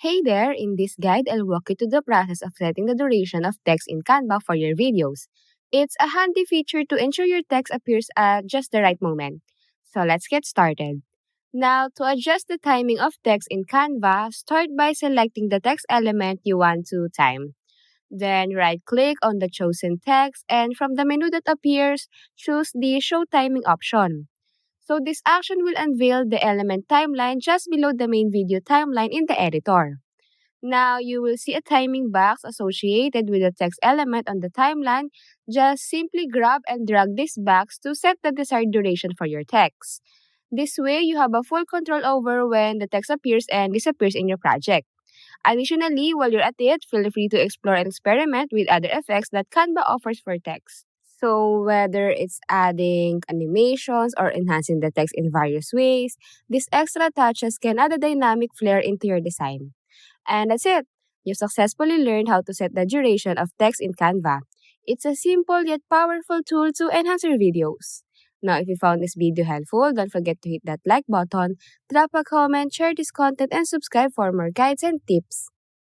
Hey there, in this guide, I'll walk you through the process of setting the duration of text in Canva for your videos. It's a handy feature to ensure your text appears at just the right moment. So let's get started. Now, to adjust the timing of text in Canva, start by selecting the text element you want to time. Then right-click on the chosen text and from the menu that appears, choose the Show Timing option. So this action will unveil the element timeline just below the main video timeline in the editor. Now you will see a timing box associated with the text element on the timeline. Just simply grab and drag this box to set the desired duration for your text. This way, you have a full control over when the text appears and disappears in your project. Additionally, while you're at it, feel free to explore and experiment with other effects that Canva offers for text. So, whether it's adding animations or enhancing the text in various ways, these extra touches can add a dynamic flair into your design. And that's it. You successfully learned how to set the duration of text in Canva. It's a simple yet powerful tool to enhance your videos. Now, if you found this video helpful, don't forget to hit that like button, drop a comment, share this content, and subscribe for more guides and tips.